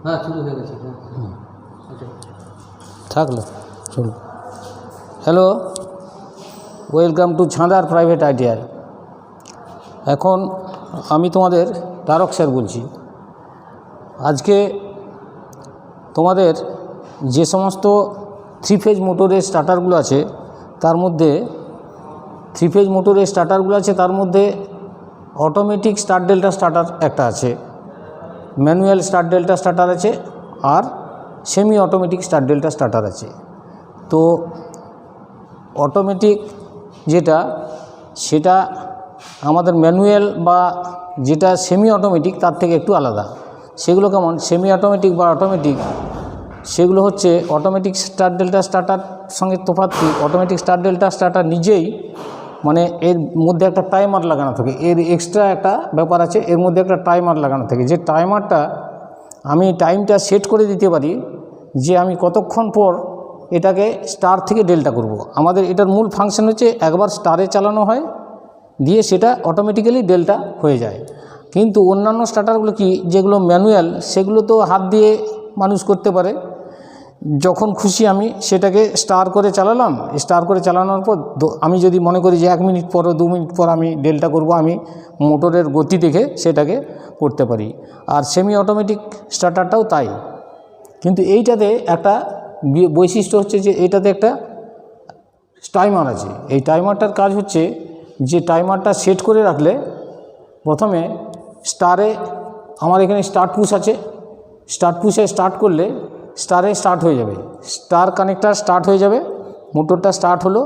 হ্যাঁ শুরু হয়ে গেছে। থাকলো চলুন। হ্যালো, ওয়েলকাম টু ছাঁদার প্রাইভেট আইডিয়ার। এখন আমি তোমাদের তারক স্যার বলছি। আজকে তোমাদের যে সমস্ত 3 ফেজ মোটরের স্টার্টারগুলো আছে তার মধ্যে অটোমেটিক স্টার্ট ডেল্টা স্টার্টার একটা আছে, ম্যানুয়াল স্টার্ট ডেল্টা স্টার্টার আছে, আর semi automatic start delta starter আছে। তো অটোমেটিক সেটা আমাদের ম্যানুয়াল বা যেটা সেমি অটোমেটিক তার থেকে একটু আলাদা। সেগুলো কেমন? সেমি অটোমেটিক বা অটোমেটিক, সেগুলো হচ্ছে অটোমেটিক স্টার্ট ডেল্টা স্টার্টার সঙ্গে তফাৎ কি, অটোমেটিক স্টার্ট ডেল্টা স্টার্টার নিজেই মানে এর মধ্যে একটা টাইমার লাগানো থাকে, এর এক্সট্রা একটা ব্যাপার আছে, এর মধ্যে একটা টাইমার লাগানো থাকে। যে টাইমারটা আমি টাইমটা সেট করে দিতে পারি যে আমি কতক্ষণ পর এটাকে স্টার থেকে ডেল্টা করব। আমাদের এটার মূল ফাংশন হচ্ছে একবার স্টারে চালানো হয়, দিয়ে সেটা অটোমেটিক্যালি ডেল্টা হয়ে যায়। কিন্তু অন্যান্য স্টার্টারগুলো কি, যেগুলো ম্যানুয়াল, সেগুলো তো হাত দিয়ে মানুষ করতে পারে। যখন খুশি আমি সেটাকে স্টার করে চালালাম, স্টার করে চালানোর পর আমি যদি মনে করি যে 1 মিনিট পর 2 মিনিট পর আমি ডেল্টা করব, আমি মোটরের গতি দেখে সেটাকে করতে পারি। আর সেমি অটোমেটিক স্টার্টারটাও তাই। কিন্তু এইটাতে একটা বৈশিষ্ট্য হচ্ছে যে এটাতে একটা টাইমার আছে। এই টাইমারটার কাজ হচ্ছে যে টাইমারটা সেট করে রাখলে প্রথমে স্টারে আমার এখানে স্টার্ট পুশ আছে, স্টার্ট পুশে স্টার্ট করলে স্টারে স্টার্ট হয়ে যাবে, স্টার কানেক্টার স্টার্ট হয়ে যাবে, মোটরটা স্টার্ট হলো।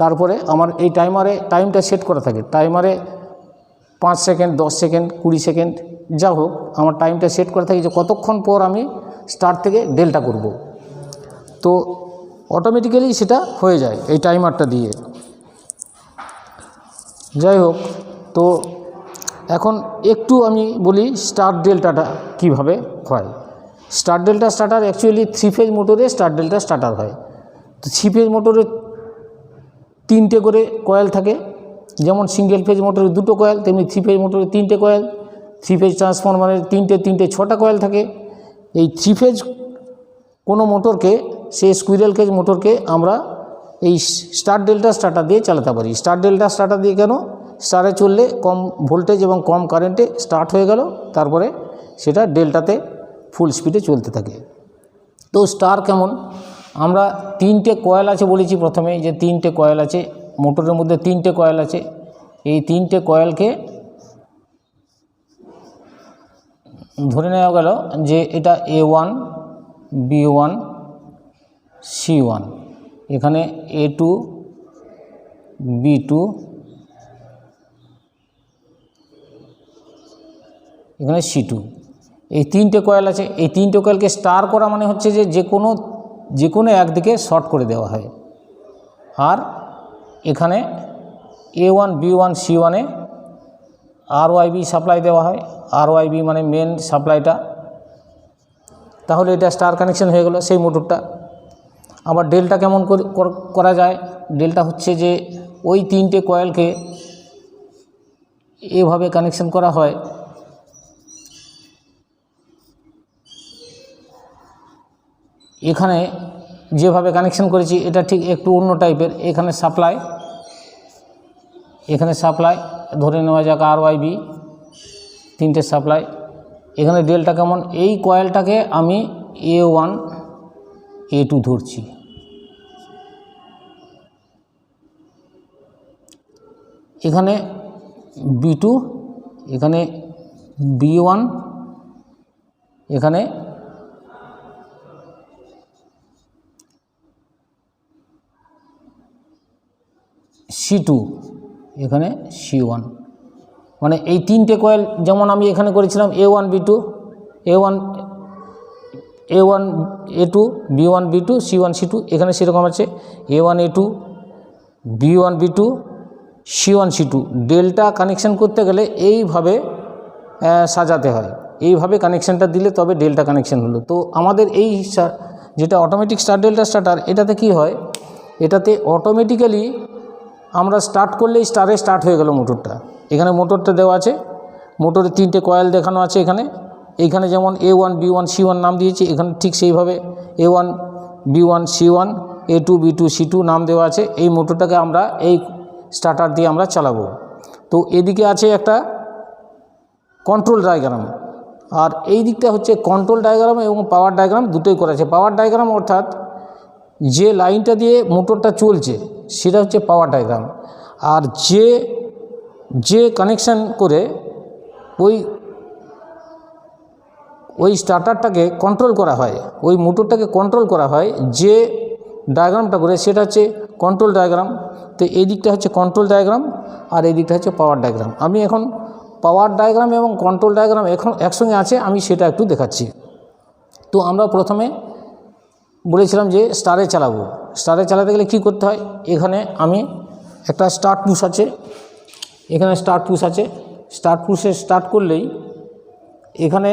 তারপরে আমার এই টাইমটা সেট করা থাকে, টাইমারে 5 সেকেন্ড, 10 সেকেন্ড, 20 সেকেন্ড, যা হোক আমার টাইমটা সেট করা থাকে যে কতক্ষণ পর আমি স্টার্ট থেকে ডেল্টা করব। তো অটোমেটিক্যালি সেটা হয়ে যায় এই টাইমারটা দিয়ে। যাই হোক, তো এখন একটু আমি বলি স্টার্ট ডেল্টাটা কীভাবে হয়। Start delta starter actually 3 phase মোটরে স্টার্ট ডেল্টা স্টার্টার হয়। তো 3 ফেজ মোটরে 3টে করে কয়েল থাকে, যেমন সিঙ্গেল ফেজ মোটরে 2টো কয়েল, তেমনি 3 ফেজ মোটরে 3টে কয়েল। 3 ফেজ ট্রান্সফরমারের 3টে 6টা কয়েল থাকে। এই 3 ফেজ কোনো মোটরকে, সেই স্কুইরেল কেজ মোটরকে আমরা এই স্টার্ট ডেল্টা স্টার্টার দিয়ে চালাতে পারি। স্টার্ট ডেল্টা স্টার্টার দিয়ে কেন? স্টারে চললে কম ভোল্টেজ এবং কম কারেন্টে স্টার্ট হয়ে গেল, তারপরে সেটা ডেল্টাতে ফুল স্পিডে চলতে থাকে। তো স্টার কেমন? আমরা 3টে কয়েল আছে বলেছি প্রথমে, যে 3টে কয়েল আছে মোটরের মধ্যে, 3টে কয়েল আছে। এই 3টে কয়েলকে ধরে নেওয়া গেল যে এটা A1, B1, C1, এখানে A2, B2, এখানে C2। এই 3টে কয়েল আছে। এই 3টে কয়েলকে স্টার করা মানে হচ্ছে যে যে কোনো একদিকে শর্ট করে দেওয়া হয়। আর এখানে A1, B1, C1-এ RYB সাপ্লাই দেওয়া হয়। RYB মানে মেন সাপ্লাইটা। তাহলে এটা স্টার কানেকশন হয়ে গেল সেই মোটরটা। আবার ডেল্টা কেমন করা যায়? ডেল্টা হচ্ছে যে ওই 3টে কয়েলকে এভাবে কানেকশন করা হয়, এখানে যেভাবে কানেকশন করেছি এটা ঠিক একটু অন্য টাইপের। এখানে সাপ্লাই ধরে নেওয়া যাক RYB, 3টে সাপ্লাই। এখানে ডেল্টা কেমন? এই কয়েলটাকে আমি A1, A2 ধরছি, এখানে B2, এখানে B1, এখানে C2, এখানে C1। মানে এই 3টে কয়েল যেমন আমি এখানে করেছিলাম A1, B2, A1, A2, B1, B2, C1, C2, এখানে সেরকম আছে A1, A2, B1, B2, C1, C2। Delta connection করতে গেলে এইভাবে সাজাতে হয়, এইভাবে কানেকশানটা দিলে তবে ডেল্টা কানেকশন হলো। তো আমাদের এই যেটা অটোমেটিক স্টার্ট ডেল্টা স্টার্টার, এটাতে কি হয়? এটাতে অটোমেটিক্যালি আমরা স্টার্ট করলেই স্টারে স্টার্ট হয়ে গেল মোটরটা। এখানে মোটরটা দেওয়া আছে, মোটরে 3টে কয়েল দেখানো আছে এখানে। এইখানে যেমন A1 B1 C1 নাম দিয়েছি, এখানে ঠিক সেইভাবে A1 B1 C1 A2 B2 C2 নাম দেওয়া আছে। এই মোটরটাকে আমরা এই স্টার্টার দিয়ে আমরা চালাবো। তো এদিকে আছে একটা কন্ট্রোল ডায়াগ্রাম, আর এই দিকটা হচ্ছে কন্ট্রোল ডায়াগ্রাম এবং পাওয়ার ডায়াগ্রাম দুটোই করা আছে। পাওয়ার ডায়াগ্রাম অর্থাৎ যে লাইনটা দিয়ে মোটরটা চলছে সেটা হচ্ছে পাওয়ার ডায়াগ্রাম, আর যে কানেকশান করে ওই স্টার্টারটাকে কন্ট্রোল করা হয়, ওই মোটরটাকে কন্ট্রোল করা হয় যে ডায়াগ্রামটা করে, সেটা হচ্ছে কন্ট্রোল ডায়াগ্রাম। তো এই দিকটা হচ্ছে কন্ট্রোল ডায়াগ্রাম আর এই দিকটা হচ্ছে পাওয়ার ডায়াগ্রাম। আমি এখন পাওয়ার ডায়াগ্রাম এবং কন্ট্রোল ডায়াগ্রাম এখন একসঙ্গে আছে, আমি সেটা একটু দেখাচ্ছি। তো আমরা প্রথমে বলেছিলাম যে স্টারে চালাবো। স্টারে চালাতে গেলে কী করতে হয়, এখানে আমি একটা স্টার্ট পুশ আছে, এখানে স্টার্ট পুশ আছে। স্টার্ট পুশে স্টার্ট করলেই এখানে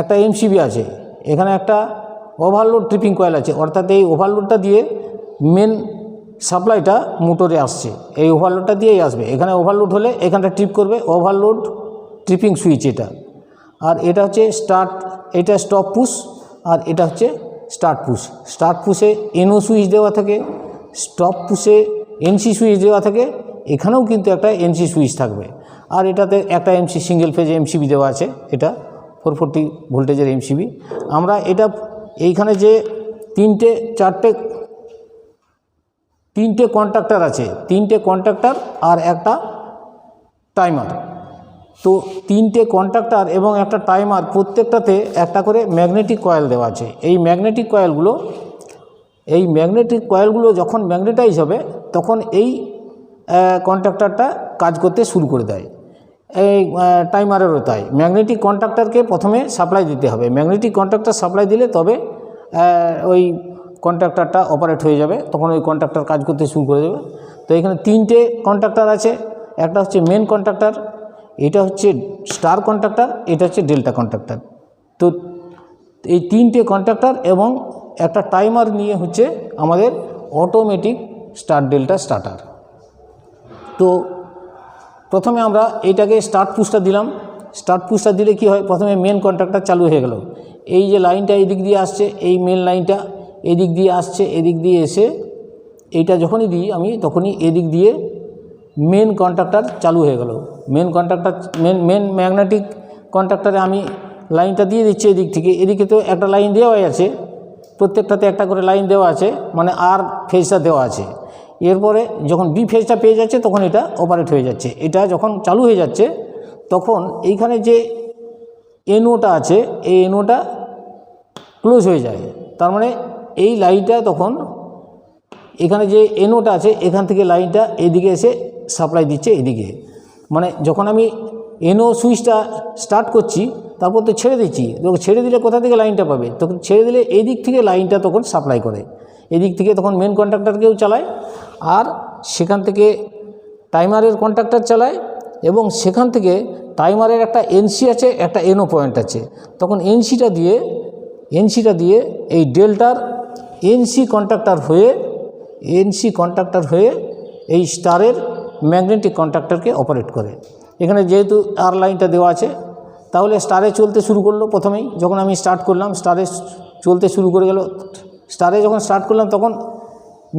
একটা এমসিবি আছে, এখানে একটা ওভারলোড ট্রিপিং কয়েল আছে, অর্থাৎ এই ওভারলোডটা দিয়ে মেন সাপ্লাইটা মোটরে আসছে, এই ওভারলোডটা দিয়েই আসবে। এখানে ওভারলোড হলে এখানটা ট্রিপ করবে, ওভারলোড ট্রিপিং সুইচ এটা। আর এটা হচ্ছে স্টার্ট, এটা স্টপ পুশ, আর এটা হচ্ছে স্টার্ট পুশ। স্টার্ট পুশে এনও সুইচ দেওয়া থাকে, স্টপ পুশে এনসি সুইচ দেওয়া থাকে, এখানেও কিন্তু একটা এনসি সুইচ থাকবে। আর এটাতে একটা এমসি সিঙ্গেল ফেজ এমসিবি দেওয়া আছে, এটা 440 ভোল্টেজের এমসিবি। আমরা এটা এইখানে যে তিনটে কন্ট্যাক্টর আছে, তিনটে কন্ট্যাক্টর আর একটা টাইমার। তো তিনটে কন্ট্যাক্টর এবং একটা টাইমার, প্রত্যেকটাতে একটা করে ম্যাগনেটিক কয়েল দেওয়া আছে। এই ম্যাগনেটিক কয়েলগুলো যখন ম্যাগনেটাইজ হবে তখন এই কন্ট্যাক্টরটা কাজ করতে শুরু করে দেয়। এই টাইমারেরও তাই, ম্যাগনেটিক কন্ট্যাক্টরকে প্রথমে সাপ্লাই দিতে হবে। ম্যাগনেটিক কন্ট্যাক্টর সাপ্লাই দিলে তবে ওই কন্ট্যাক্টরটা অপারেট হয়ে যাবে, তখন ওই কন্ট্যাক্টর কাজ করতে শুরু করে দেবে। তো এখানে তিনটে কন্ট্যাক্টর আছে, একটা হচ্ছে মেন কন্ট্যাক্টর, এটা হচ্ছে স্টার কন্ট্যাক্টর, এটা হচ্ছে ডেল্টা কন্ট্যাক্টর। তো এই তিনটে কন্ট্যাক্টর এবং একটা টাইমার নিয়ে হচ্ছে আমাদের অটোমেটিক স্টার ডেল্টা স্টার্টার। তো প্রথমে আমরা এইটাকে স্টার্ট পুশটা দিলাম। স্টার্ট পুশটা দিলে কি হয়, প্রথমে মেন কন্ট্যাক্টর চালু হয়ে গেল। এই যে লাইনটা এদিক দিয়ে আসছে, এই মেন লাইনটা এদিক দিয়ে আসছে, এদিক দিয়ে এসে এইটা যখনই দিই আমি, তখনই এদিক দিয়ে মেন কন্ট্যাক্টর চালু হয়ে গেল। মেন কন্ট্যাক্টর মেন ম্যাগনেটিক কন্ট্যাক্টরে আমি লাইনটা দিয়ে দিচ্ছি এদিক থেকে। এদিকে তো একটা লাইন দেওয়াই আছে, প্রত্যেকটাতে একটা করে লাইন দেওয়া আছে, মানে আর ফেজটা দেওয়া আছে। এরপরে যখন বি ফেজটা পেয়ে যাচ্ছে তখন এটা অপারেট হয়ে যাচ্ছে। এটা যখন চালু হয়ে যাচ্ছে তখন এইখানে যে এনওটা আছে, এই এনওটা ক্লোজ হয়ে যায়। তার মানে এই লাইনটা তখন এখানে যে এনওটা আছে এখান থেকে লাইনটা এদিকে এসে সাপ্লাই দিচ্ছে এদিকে। মানে যখন আমি এনও সুইচটা স্টার্ট করছি তারপর তো ছেড়ে দিচ্ছি, তখন ছেড়ে দিলে কোথা থেকে লাইনটা পাবে, তখন ছেড়ে দিলে এই দিক থেকে লাইনটা তখন সাপ্লাই করে, এদিক থেকে তখন মেন কন্ট্যাক্টরকেও চালায়, আর সেখান থেকে টাইমারের কন্ট্যাক্টর চালায়, এবং সেখান থেকে টাইমারের একটা এনসি আছে, একটা এনও পয়েন্ট আছে। তখন এনসিটা দিয়ে এই ডেল্টার এনসি কন্ট্যাক্টর হয়ে এই স্টারের ম্যাগনেটিক কন্ট্যাক্টরকে অপারেট করে। এখানে যেহেতু আর লাইনটা দেওয়া আছে, তাহলে স্টারে চলতে শুরু করলো। প্রথমেই যখন আমি স্টার্ট করলাম স্টারে চলতে শুরু করে গেল। স্টারে যখন স্টার্ট করলাম তখন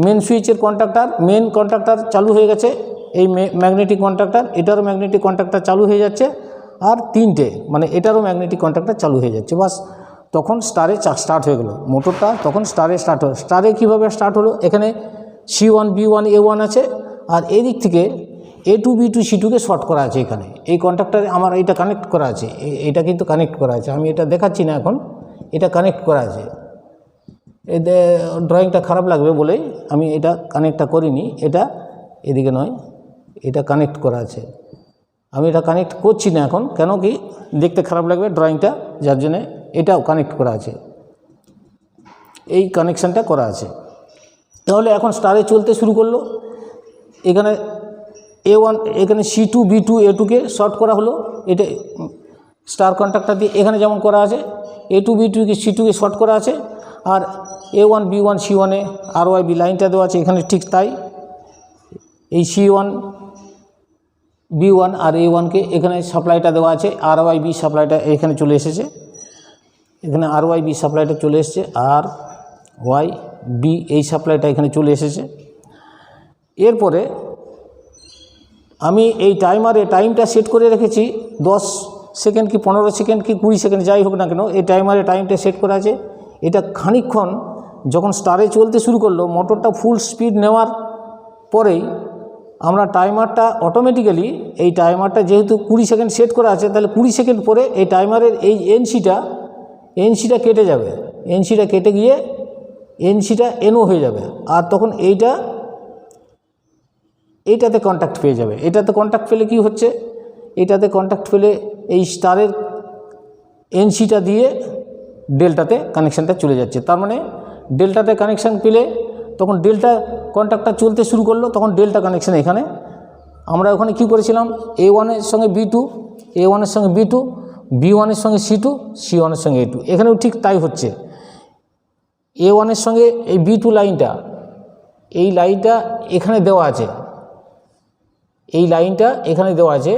মেন সুইচের মেন কন্ট্যাক্টর চালু হয়ে গেছে, এই ম্যাগনেটিক কন্ট্যাক্টর, এটারও ম্যাগনেটিক কন্ট্যাক্টর চালু হয়ে যাচ্ছে, আর তিনটে মানে এটারও ম্যাগনেটিক কন্ট্যাক্টর চালু হয়ে যাচ্ছে। বাস তখন স্টারে স্টার্ট হয়ে গেল মোটরটা, তখন স্টারে স্টার্ট হলো। স্টারে কীভাবে স্টার্ট হলো, এখানে C1 B1 A1 আছে, আর এই দিক থেকে A2 B2 C2কে শর্ট করা আছে। এখানে এই কন্ট্যাক্টরে আমার এইটা কানেক্ট করা আছে, এটা কিন্তু কানেক্ট করা আছে, আমি এটা দেখাচ্ছি না এখন, এটা কানেক্ট করা আছে। ড্রয়িংটা খারাপ লাগবে বলেই আমি এটা কানেক্টটা করিনি, এটা এদিকে নয়, এটা কানেক্ট করা আছে। আমি এটা কানেক্ট করছি না এখন, কেন কি দেখতে খারাপ লাগবে ড্রয়িংটা, যার জন্যে এটাও কানেক্ট করা আছে, এই কানেকশানটা করা আছে। তাহলে এখন স্টারে চলতে শুরু করলো। এখানে A1, এখানে C2 B2 A2কে শর্ট করা হলো, এটা স্টার কন্ট্যাক্টর দিয়ে এখানে যেমন করা আছে, A2 B2কে C2কে শর্ট করা আছে, আর A1 B1 C1-এ RYB লাইনটা দেওয়া আছে, এখানে ঠিক তাই। এই C1 B1 আর A1কে এখানে সাপ্লাইটা দেওয়া আছে, RYB সাপ্লাইটা এখানে চলে এসেছে, এখানে RYB সাপ্লাইটা চলে এসেছে, RYB এই সাপ্লাইটা এখানে চলে এসেছে। এরপরে আমি এই টাইমারে টাইমটা সেট করে রেখেছি 10 সেকেন্ড কি 15 সেকেন্ড কি 20 সেকেন্ড যাই হোক না কেন, এই টাইমারে টাইমটা সেট করা আছে। এটা খানিকক্ষণ যখন স্টারে চলতে শুরু করলো, মোটরটা ফুল স্পিড নেওয়ার পরেই আমরা টাইমারটা অটোমেটিক্যালি, এই টাইমারটা যেহেতু 20 সেকেন্ড সেট করা আছে, তাহলে 20 সেকেন্ড পরে এই টাইমারের এই এনসিটা কেটে যাবে, এনসিটা কেটে গিয়ে এনসিটা এনও হয়ে যাবে, আর তখন এইটাতে কন্ট্যাক্ট পেয়ে যাবে। এটাতে কন্ট্যাক্ট পেলে কি হচ্ছে, এটাতে কন্ট্যাক্ট পেলে এই স্টারের এনসিটা দিয়ে ডেল্টাতে কানেকশানটা চলে যাচ্ছে। তার মানে ডেল্টাতে কানেকশান পেলে তখন ডেল্টা কন্ট্যাক্টটা চলতে শুরু করলো, তখন ডেল্টা কানেকশান এখানে আমরা ওখানে কি করেছিলাম, A1-এর সঙ্গে B2, A1-এর সঙ্গে B2, B1-এর সঙ্গে C2, C1-এর সঙ্গে A2। এখানেও ঠিক তাই হচ্ছে। A1-এর সঙ্গে এই B2 লাইনটা, এই লাইনটা এখানে দেওয়া আছে, এই লাইনটা এখানে দেওয়া আছে,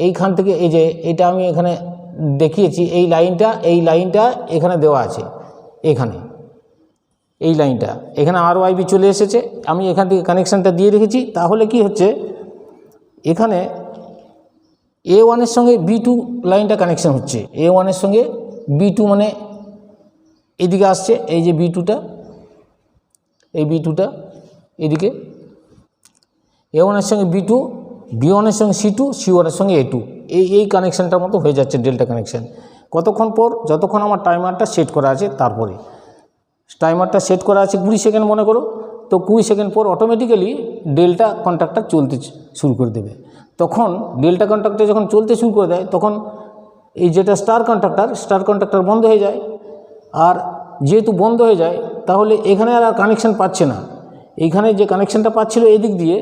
এইখান থেকে এই যে এটা আমি এখানে দেখিয়েছি, এই লাইনটা এখানে দেওয়া আছে, এখানে এই লাইনটা এখানে RYB চলে এসেছে, আমি এখান থেকে কানেকশানটা দিয়ে রেখেছি। তাহলে কি হচ্ছে, এখানে A1-এর সঙ্গে B2 লাইনটা কানেকশান হচ্ছে, A1-এর সঙ্গে B2 মানে এদিকে আসছে, এই যে B2টা, এই B2টা এদিকে, A1-এর সঙ্গে B2, B1-এর সঙ্গে C2, C1-এর সঙ্গে A2, এই কানেকশানটার মতো হয়ে যাচ্ছে ডেল্টা কানেকশান। কতক্ষণ পর, যতক্ষণ আমার টাইমারটা সেট করা আছে, তারপরে টাইমারটা সেট করা আছে 20 সেকেন্ড মনে করো, তো 20 সেকেন্ড পর অটোমেটিক্যালি ডেল্টা কন্ট্যাক্টটা চলতে শুরু করে দেবে। তখন ডেল্টা কন্ট্যাক্টটা যখন চলতে শুরু করে দেয়, তখন এই যেটা স্টার কন্ট্যাক্টর বন্ধ হয়ে যায়। আর যেহেতু বন্ধ হয়ে যায়, তাহলে এখানে আর কানেকশান পাচ্ছে না, এইখানে যে কানেকশানটা পাচ্ছিল এদিক দিয়ে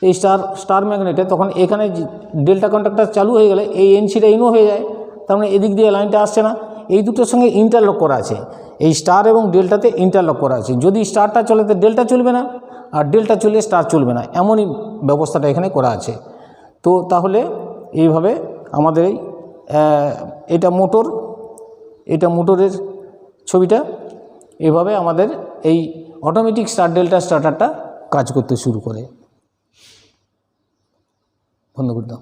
এই স্টার ম্যাগনেটে, তখন এখানে ডেল্টা কন্ট্যাক্টর চালু হয়ে গেলে এই এনসিটা ইনও হয়ে যায়, তার মানে এদিক দিয়ে লাইনটা আসছে না। এই দুটোর সঙ্গে ইন্টারলক করা আছে, এই স্টার এবং ডেল্টাতে ইন্টারলক করা আছে। যদি স্টারটা চলে তো ডেল্টা চলবে না, আর ডেল্টা চলে স্টার চলবে না, এমনই ব্যবস্থাটা এখানে করা আছে। তো তাহলে এইভাবে আমাদের এটা মোটরের ছবিটা, এভাবে আমাদের এই অটোমেটিক স্টার ডেল্টা স্টার্টারটা কাজ করতে শুরু করে। বন্ধ করে দাও।